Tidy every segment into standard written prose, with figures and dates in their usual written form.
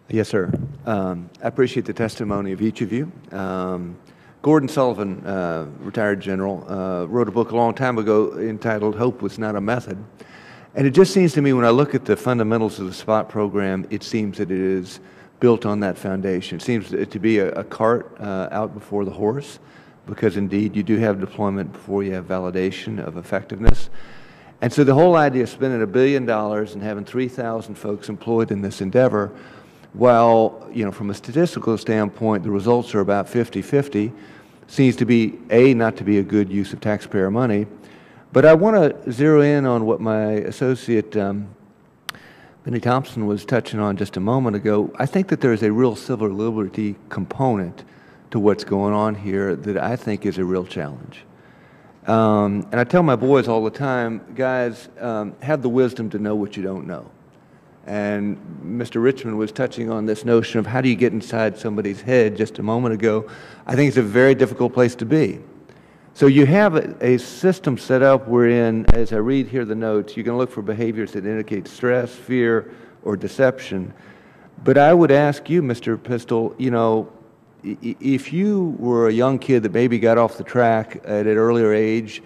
Yes, sir. I appreciate the testimony of each of you. Gordon Sullivan, retired general, wrote a book a long time ago entitled Hope Was Not a Method. And it just seems to me when I look at the fundamentals of the SPOT program, it seems that it is built on that foundation. It seems to be a cart out before the horse, because indeed you do have deployment before you have validation of effectiveness. And so the whole idea of spending $1 billion and having 3,000 folks employed in this endeavor, while, from a statistical standpoint, the results are about 50-50, seems to be, not to be a good use of taxpayer money. But I want to zero in on what my associate, Benny Thompson, was touching on just a moment ago. I think that there is a real civil liberty component to what's going on here that I think is a real challenge. And I tell my boys all the time, guys, have the wisdom to know what you don't know. And Mr. Richmond was touching on this notion of how do you get inside somebody's head just a moment ago. I think it's a very difficult place to be. So you have a system set up wherein, as I read here the notes, you can look for behaviors that indicate stress, fear, or deception. But I would ask you, Mr. Pistole, if you were a young kid that maybe got off the track at an earlier age,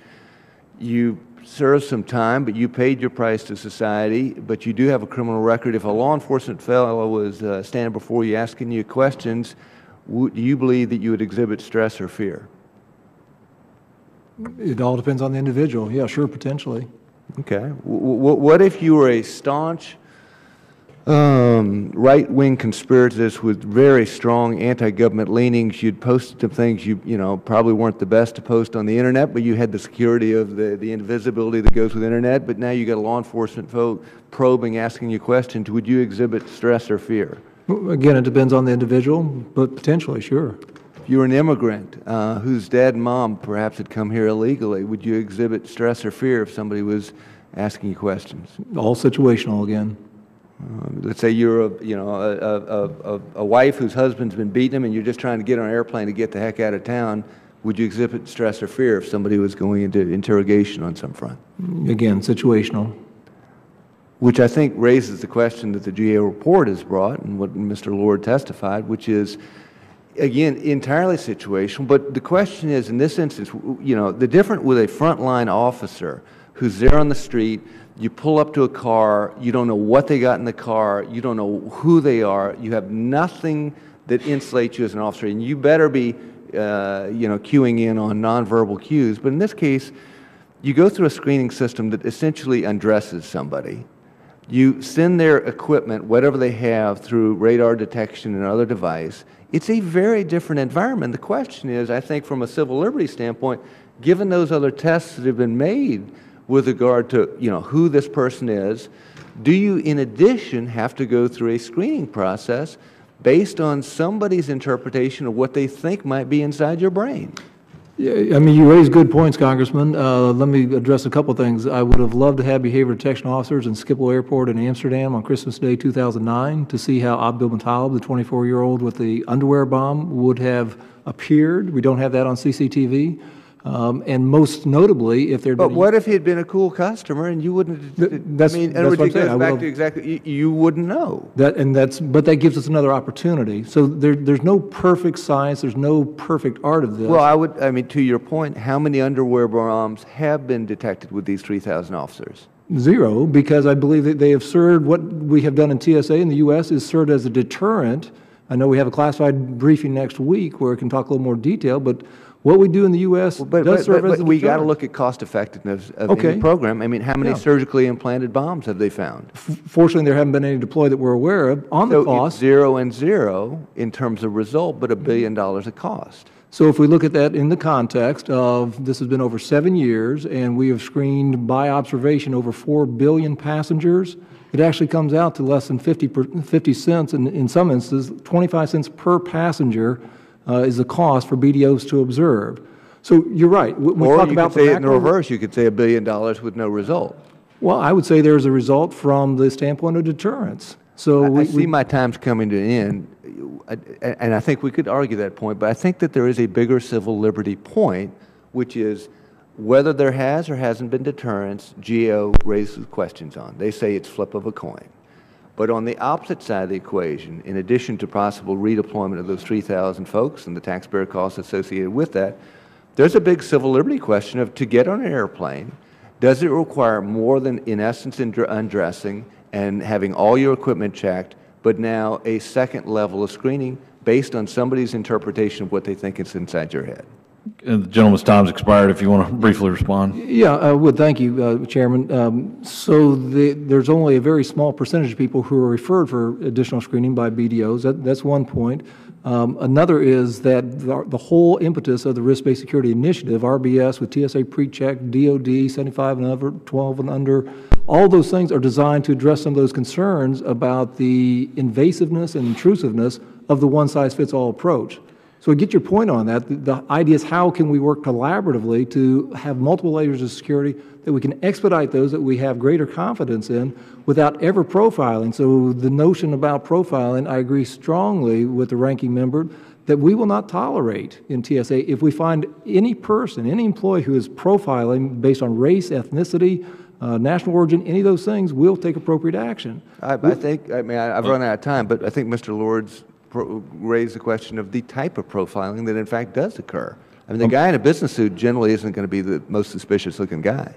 you served some time, but you paid your price to society, but you do have a criminal record. If a law enforcement fellow was standing before you asking you questions, do you believe that you would exhibit stress or fear? It all depends on the individual. Yeah, sure, potentially. Okay. What if you were a staunch right-wing conspirators with very strong anti-government leanings? You'd posted some things you probably weren't the best to post on the internet, but you had the security of the invisibility that goes with internet, but now you got a law enforcement folk probing, asking you questions. Would you exhibit stress or fear? Well, again, it depends on the individual, but potentially, sure. If you were an immigrant whose dad and mom perhaps had come here illegally, would you exhibit stress or fear if somebody was asking you questions? All situational again. Let's say you're a wife whose husband's been beating him and you're just trying to get on an airplane to get the heck out of town. Would you exhibit stress or fear if somebody was going into interrogation on some front? Again, situational. Which I think raises the question that the GAO report has brought and what Mr. Lord testified, which is, again, entirely situational. But the question is, in this instance, the difference with a frontline officer who's there on the street, you pull up to a car, you don't know what they got in the car, you don't know who they are, you have nothing that insulates you as an officer, and you better be, cueing in on nonverbal cues. But in this case, you go through a screening system that essentially undresses somebody. You send their equipment, whatever they have, through radar detection and other device. It's a very different environment. The question is, I think from a civil liberties standpoint, given those other tests that have been made with regard to who this person is, do you in addition have to go through a screening process based on somebody's interpretation of what they think might be inside your brain? Yeah, I mean, you raise good points, Congressman. Let me address a couple things. I would have loved to have behavior detection officers in Schiphol Airport in Amsterdam on Christmas Day 2009 to see how Abdul Muttalib, the 24-year-old with the underwear bomb, would have appeared. We don't have that on CCTV. And most notably, if there. But what if he had been a cool customer and you wouldn't? That's what I'm saying. Back to exactly, you wouldn't know. But that gives us another opportunity. So there's no perfect science. There's no perfect art of this. Well, to your point, how many underwear bombs have been detected with these 3,000 officers? Zero, because I believe that they have served, what we have done in TSA in the U.S. is served as a deterrent. I know we have a classified briefing next week where it can talk a little more detail, but what we do in the U.S. does serve as a deterrent. We got to look at cost effectiveness of any program. I mean, how many surgically implanted bombs have they found? Fortunately, there haven't been any deployed that we're aware of. On the cost, it's 0 and 0 in terms of result, but $1 billion of cost. So if we look at that in the context of this has been over 7 years, and we have screened by observation over 4 billion passengers, it actually comes out to less than 50 cents, and in some instances, 25 cents per passenger is the cost for BDOs to observe. So you're right. When we talk about say it in the reverse. You could say $1 billion with no result. Well, I would say there's a result from the standpoint of deterrence. So I see my time's coming to an end, and I think we could argue that point, but I think that there is a bigger civil liberty point, which is whether there has or hasn't been deterrence, GAO raises questions on. They say it's flip of a coin. But on the opposite side of the equation, in addition to possible redeployment of those 3,000 folks and the taxpayer costs associated with that, there's a big civil liberty question of, to get on an airplane, does it require more than, in essence, undressing and having all your equipment checked, but now a second level of screening based on somebody's interpretation of what they think is inside your head? And the gentleman's time's expired, if you want to briefly respond. Yeah, I would. Thank you, Chairman. There's only a very small percentage of people who are referred for additional screening by BDOs. That's one point. Another is that the whole impetus of the Risk-Based Security Initiative, RBS with TSA PreCheck, DOD, 75 and over, 12 and under, all those things are designed to address some of those concerns about the invasiveness and intrusiveness of the one-size-fits-all approach. So I get your point on that. The idea is, how can we work collaboratively to have multiple layers of security, that we can expedite those that we have greater confidence in without ever profiling. So the notion about profiling, I agree strongly with the ranking member that we will not tolerate in TSA. If we find any person, any employee who is profiling based on race, ethnicity, national origin, any of those things, we'll take appropriate action. I've run out of time, but I think Mr. Lord's raised the question of the type of profiling that in fact does occur. I mean, the guy in a business suit generally isn't going to be the most suspicious looking guy.